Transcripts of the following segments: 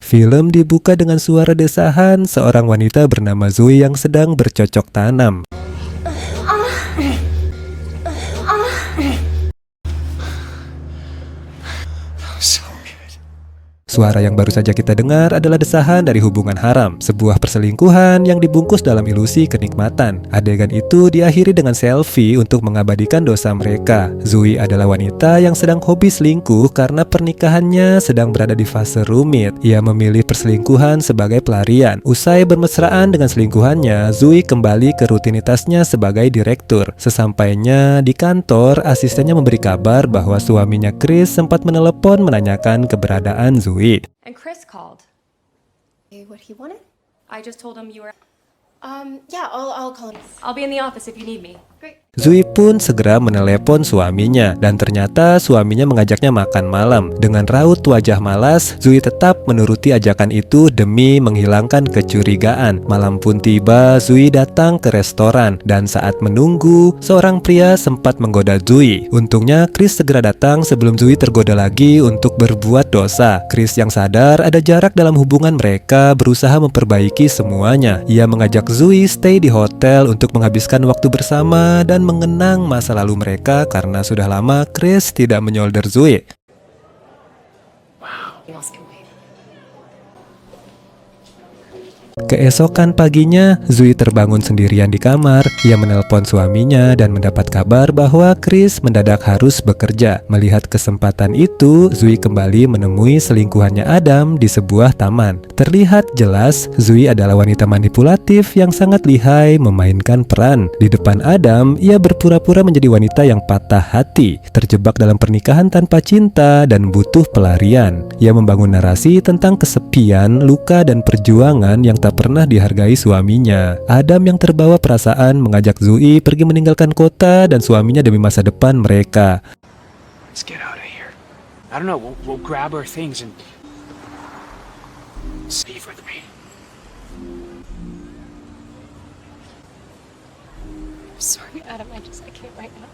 Film dibuka dengan suara desahan seorang wanita bernama Zoe yang sedang bercocok tanam. Suara yang baru saja kita dengar adalah desahan dari hubungan haram, sebuah perselingkuhan yang dibungkus dalam ilusi kenikmatan. Adegan itu diakhiri dengan selfie untuk mengabadikan dosa mereka. Zoe adalah wanita yang sedang hobi selingkuh karena pernikahannya sedang berada di fase rumit. Ia memilih perselingkuhan sebagai pelarian. Usai bermesraan dengan selingkuhannya, Zoe kembali ke rutinitasnya sebagai direktur. Sesampainya di kantor, asistennya memberi kabar bahwa suaminya Chris sempat menelepon menanyakan keberadaan Zoe. And Chris called. What he wanted? I just told him you were... Yeah, I'll call him. I'll be in the office if you need me. Great. Zoe pun segera menelepon suaminya dan ternyata suaminya mengajaknya makan malam. Dengan raut wajah malas, Zoe tetap menuruti ajakan itu demi menghilangkan kecurigaan. Malam pun tiba, Zoe datang ke restoran dan saat menunggu, seorang pria sempat menggoda Zoe. Untungnya Chris segera datang sebelum Zoe tergoda lagi untuk berbuat dosa. Chris yang sadar ada jarak dalam hubungan mereka berusaha memperbaiki semuanya. Ia mengajak Zoe stay di hotel untuk menghabiskan waktu bersama dan mengenang masa lalu mereka karena sudah lama Chris tidak menyolder Zoe. Keesokan paginya, Zoe terbangun sendirian di kamar. Ia menelpon suaminya dan mendapat kabar bahwa Chris mendadak harus bekerja. Melihat kesempatan itu, Zoe kembali menemui selingkuhannya Adam di sebuah taman. Terlihat jelas, Zoe adalah wanita manipulatif yang sangat lihai memainkan peran. Di depan Adam, ia berpura-pura menjadi wanita yang patah hati, terjebak dalam pernikahan tanpa cinta dan butuh pelarian. Ia membangun narasi tentang kesepian, luka, dan perjuangan yang tak pernah dihargai suaminya. Adam yang terbawa perasaan mengajak Zoe pergi meninggalkan kota dan suaminya demi masa depan mereka. Let's get out of here. I don't know, we'll grab our things and leave with me. Sorry, Adam. I can't right now.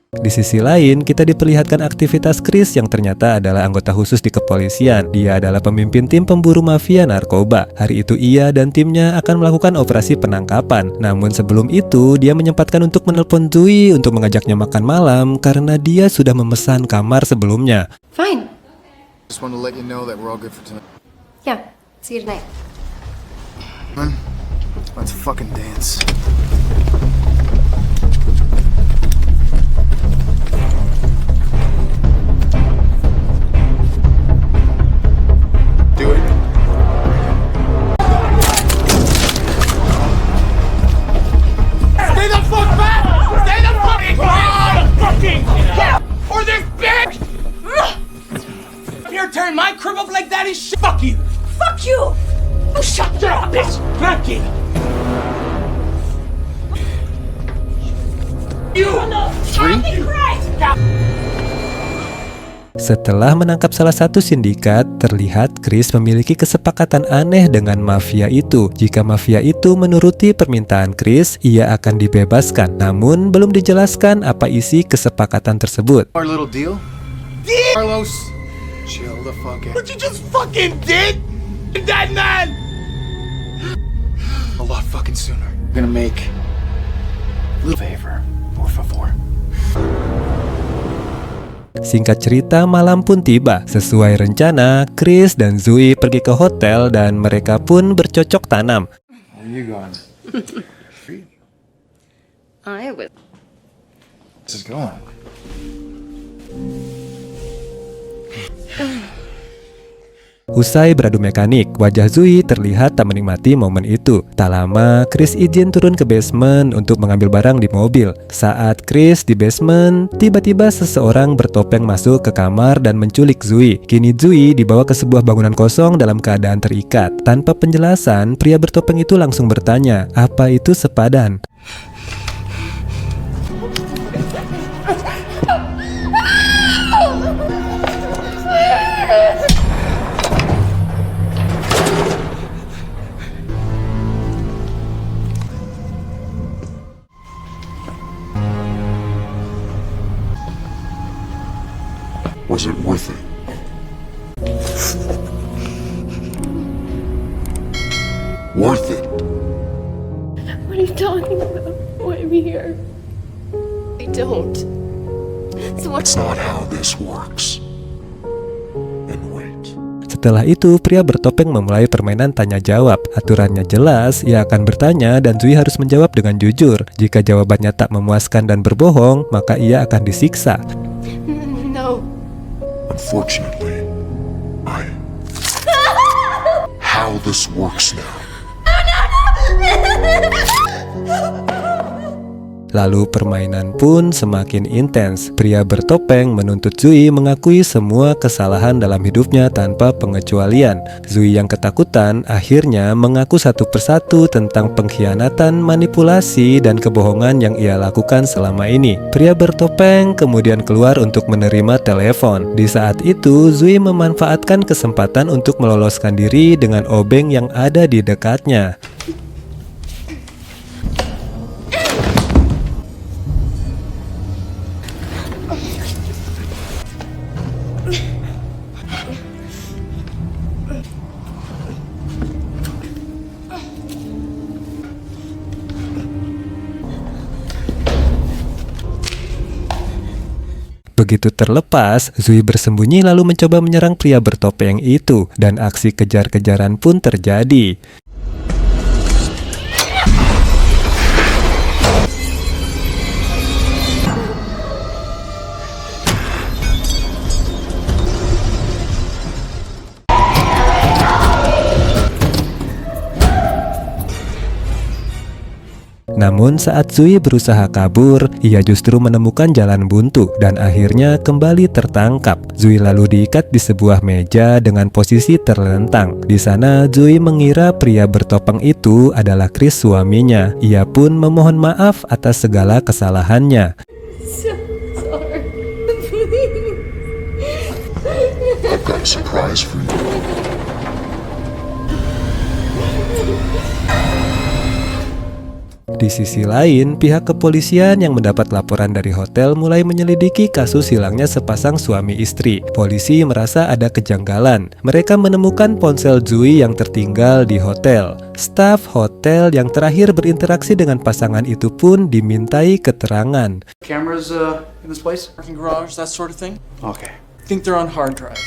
Di sisi lain, kita diperlihatkan aktivitas Chris yang ternyata adalah anggota khusus di kepolisian. Dia adalah pemimpin tim pemburu mafia narkoba. Hari itu ia dan timnya akan melakukan operasi penangkapan. Namun sebelum itu, dia menyempatkan untuk menelpon Zoe untuk mengajaknya makan malam karena dia sudah memesan kamar sebelumnya. Fine. Just want to let you know that we're all good for tonight. Yeah. See you tonight. Let's fucking dance. Do it. Stay the fuck back! Stay the fucking back! Fucking yeah! Or this bitch! Your turn my crib up like that is shit. Fuck you! Fuck you! Oh, shut up, bitch! Fuck you! You! Three? Setelah menangkap salah satu sindikat, terlihat Chris memiliki kesepakatan aneh dengan mafia itu. Jika mafia itu menuruti permintaan Chris, ia akan dibebaskan. Namun, belum dijelaskan apa isi kesepakatan tersebut. Our little deal? Did Carlos, chill the fuck out. what you just fucking did? That man! A lot fucking sooner. We're gonna make a little favor, por favor. Singkat cerita, malam pun tiba. Sesuai rencana, Chris dan Zoe pergi ke hotel dan mereka pun bercocok tanam. Where you going? Feet. I will. This is going. Usai beradu mekanik, wajah Zoe terlihat tak menikmati momen itu. Tak lama, Chris izin turun ke basement untuk mengambil barang di mobil. Saat Chris di basement, tiba-tiba seseorang bertopeng masuk ke kamar dan menculik Zoe. Kini Zoe dibawa ke sebuah bangunan kosong dalam keadaan terikat. Tanpa penjelasan, pria bertopeng itu langsung bertanya, apa itu sepadan? Was it worth it? Worth it? What are you talking about? Why am I here? I don't. So what's It's not how this works. And wait. Setelah itu, pria bertopeng memulai permainan tanya jawab. Aturannya jelas, ia akan bertanya dan Zui harus menjawab dengan jujur. Jika jawabannya tak memuaskan dan berbohong, maka ia akan disiksa. no? Unfortunately, how this works now. Lalu permainan pun semakin intens. Pria bertopeng menuntut Zui mengakui semua kesalahan dalam hidupnya tanpa pengecualian. Zui yang ketakutan akhirnya mengaku satu persatu tentang pengkhianatan, manipulasi, dan kebohongan yang ia lakukan selama ini. Pria bertopeng kemudian keluar untuk menerima telepon. Di saat itu, Zui memanfaatkan kesempatan untuk meloloskan diri dengan obeng yang ada di dekatnya. Begitu terlepas, Zui bersembunyi lalu mencoba menyerang pria bertopeng itu, dan aksi kejar-kejaran pun terjadi. Namun saat Zui berusaha kabur, ia justru menemukan jalan buntu dan akhirnya kembali tertangkap. Zui lalu diikat di sebuah meja dengan posisi terlentang. Di sana Zui mengira pria bertopeng itu adalah Chris suaminya. Ia pun memohon maaf atas segala kesalahannya. I've got a surprise for you. Di sisi lain, pihak kepolisian yang mendapat laporan dari hotel mulai menyelidiki kasus hilangnya sepasang suami istri. Polisi merasa ada kejanggalan. Mereka menemukan ponsel Zui yang tertinggal di hotel. Staf hotel yang terakhir berinteraksi dengan pasangan itu pun dimintai keterangan. Cameras in this place? Parking garage, that sort of thing. Okay. I think they're on hard drives.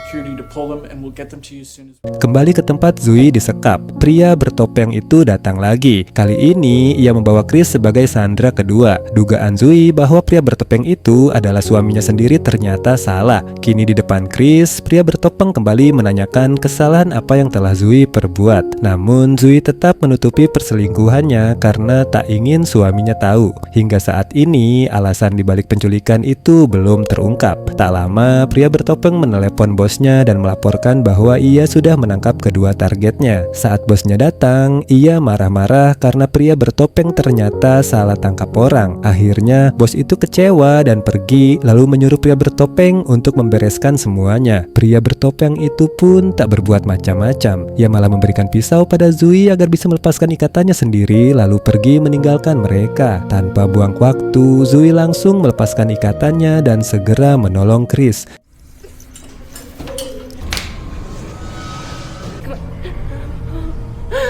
Security to pull them and we'll get them to you as soon as Kembali ke tempat Zui disekap, pria bertopeng itu datang lagi. Kali ini ia membawa Chris sebagai sandera kedua. Dugaan Zui bahwa pria bertopeng itu adalah suaminya sendiri ternyata salah. Kini di depan Chris, pria bertopeng kembali menanyakan kesalahan apa yang telah Zui perbuat. Namun Zui tetap menutupi perselingkuhannya karena tak ingin suaminya tahu. Hingga saat ini alasan dibalik penculikan itu belum terungkap. Tak lama pria bertopeng menelepon bosnya dan melaporkan bahwa ia sudah menangkap kedua targetnya. Saat bosnya datang, ia marah-marah karena pria bertopeng ternyata salah tangkap orang. Akhirnya, bos itu kecewa dan pergi, lalu menyuruh pria bertopeng untuk membereskan semuanya. Pria bertopeng itu pun tak berbuat macam-macam. Ia malah memberikan pisau pada Zui agar bisa melepaskan ikatannya sendiri, lalu pergi meninggalkan mereka. Tanpa buang waktu, Zui langsung melepaskan ikatannya dan segera menolong Chris.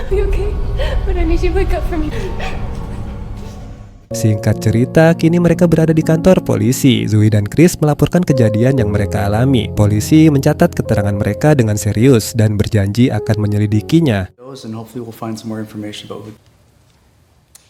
Are you okay? But I need you to wake up for me. Singkat cerita, kini mereka berada di kantor polisi. Zui dan Chris melaporkan kejadian yang mereka alami. Polisi mencatat keterangan mereka dengan serius dan berjanji akan menyelidikinya. And hopefully we'll find some more information about who.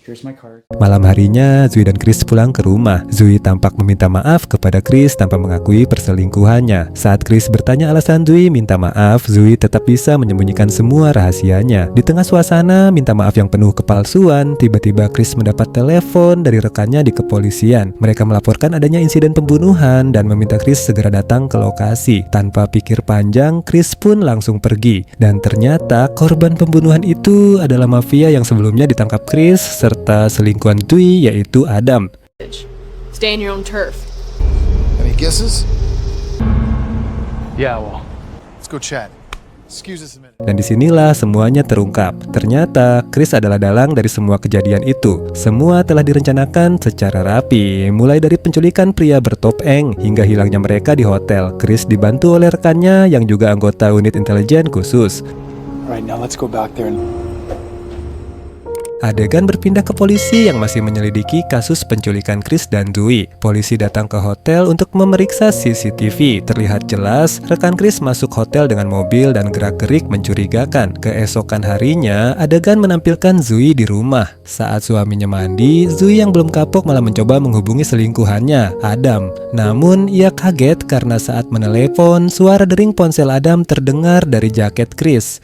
Here's my card. Malam harinya, Zui dan Chris pulang ke rumah. Zui tampak meminta maaf kepada Chris tanpa mengakui perselingkuhannya. Saat Chris bertanya alasan Zui minta maaf, Zui tetap bisa menyembunyikan semua rahasianya. Di tengah suasana minta maaf yang penuh kepalsuan, tiba-tiba Chris mendapat telepon dari rekannya di kepolisian. Mereka melaporkan adanya insiden pembunuhan dan meminta Chris segera datang ke lokasi. Tanpa pikir panjang, Chris pun langsung pergi. Dan ternyata korban pembunuhan itu adalah mafia yang sebelumnya ditangkap Chris serta selingkuhan Zui, yaitu Adam. Stay in your own turf. Any guesses? Yeah, well, Let's go chat. Excuse us a minute. Dan disinilah semuanya terungkap. Ternyata Chris adalah dalang dari semua kejadian itu. Semua telah direncanakan secara rapi, mulai dari penculikan pria bertopeng hingga hilangnya mereka di hotel. Chris dibantu oleh rekannya yang juga anggota unit intelijen khusus. Alright, now let's go back there and... Adegan berpindah ke polisi yang masih menyelidiki kasus penculikan Chris dan Zoe. Polisi datang ke hotel untuk memeriksa CCTV. Terlihat jelas rekan Chris masuk hotel dengan mobil dan gerak-gerik mencurigakan. Keesokan harinya, adegan menampilkan Zoe di rumah. Saat suaminya mandi, Zoe yang belum kapok malah mencoba menghubungi selingkuhannya, Adam. Namun, ia kaget karena saat menelepon, suara dering ponsel Adam terdengar dari jaket Chris.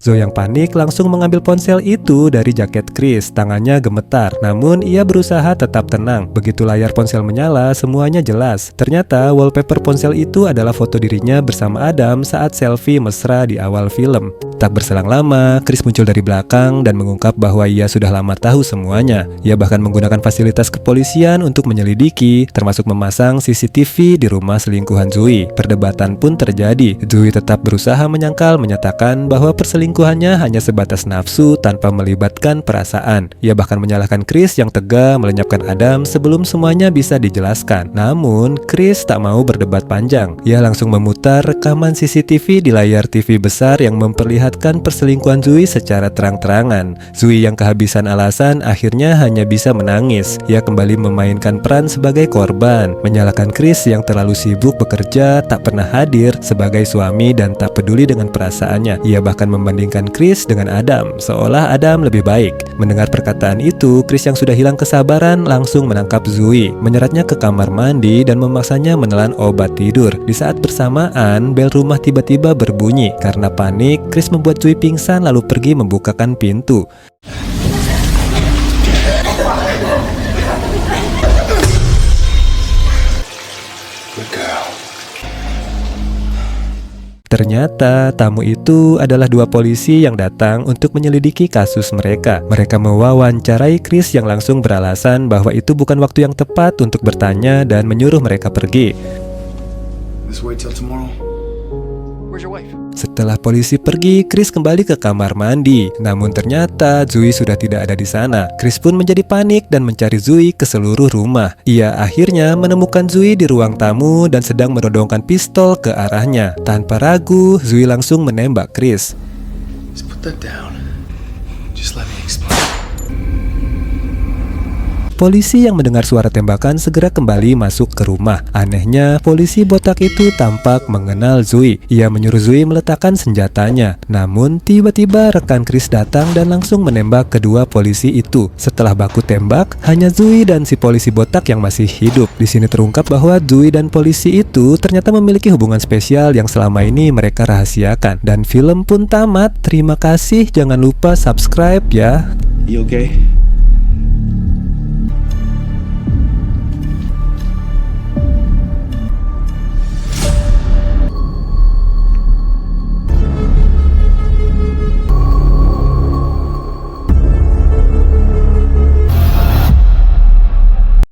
Zoe yang panik langsung mengambil ponsel itu dari jaket Chris. Tangannya gemetar, namun ia berusaha tetap tenang. Begitu layar ponsel menyala, semuanya jelas. Ternyata wallpaper ponsel itu adalah foto dirinya bersama Adam saat selfie mesra di awal film. Tak berselang lama, Chris muncul dari belakang dan mengungkap bahwa ia sudah lama tahu semuanya. Ia bahkan menggunakan fasilitas kepolisian untuk menyelidiki, termasuk memasang CCTV di rumah selingkuhan Zoe. Perdebatan pun terjadi. Zoe tetap berusaha menyangkal, bahwa perselingkuhannya hanya sebatas nafsu tanpa melibatkan perasaan. Ia bahkan menyalahkan Chris yang tega melenyapkan Adam sebelum semuanya bisa dijelaskan. Namun, Chris tak mau berdebat panjang. Ia langsung memutar rekaman CCTV di layar TV besar yang memperlihatkan perselingkuhan Zoe secara terang-terangan. Zoe yang kehabisan alasan akhirnya hanya bisa menangis. Ia kembali memainkan peran sebagai korban, menyalahkan Chris yang terlalu sibuk bekerja, tak pernah hadir sebagai suami dan tak peduli dengan perasaannya. Ia bahkan membandingkan Chris dengan Adam, seolah Adam lebih baik. Mendengar perkataan itu, Chris yang sudah hilang kesabaran langsung menangkap Zoe, menyeretnya ke kamar mandi dan memaksanya menelan obat tidur. Di saat bersamaan, bel rumah tiba-tiba berbunyi. Karena panik, Chris membuat Zoe pingsan lalu pergi membukakan pintu. Good girl. Ternyata tamu itu adalah dua polisi yang datang untuk menyelidiki kasus mereka. Mereka mewawancarai Chris yang langsung beralasan bahwa itu bukan waktu yang tepat untuk bertanya dan menyuruh mereka pergi. Let's wait till tomorrow. Where's your wife? Setelah polisi pergi, Chris kembali ke kamar mandi. Namun ternyata Zoe sudah tidak ada di sana. Chris pun menjadi panik dan mencari Zoe ke seluruh rumah. Ia akhirnya menemukan Zoe di ruang tamu dan sedang menodongkan pistol ke arahnya. Tanpa ragu, Zoe langsung menembak Chris. Just put that down. Just let me explain. Polisi yang mendengar suara tembakan segera kembali masuk ke rumah. Anehnya, polisi botak itu tampak mengenal Zoe. Ia menyuruh Zoe meletakkan senjatanya. Namun, tiba-tiba rekan Chris datang dan langsung menembak kedua polisi itu. Setelah baku tembak, hanya Zoe dan si polisi botak yang masih hidup. Di sini terungkap bahwa Zoe dan polisi itu ternyata memiliki hubungan spesial yang selama ini mereka rahasiakan. Dan film pun tamat. Terima kasih, jangan lupa subscribe ya. You okay?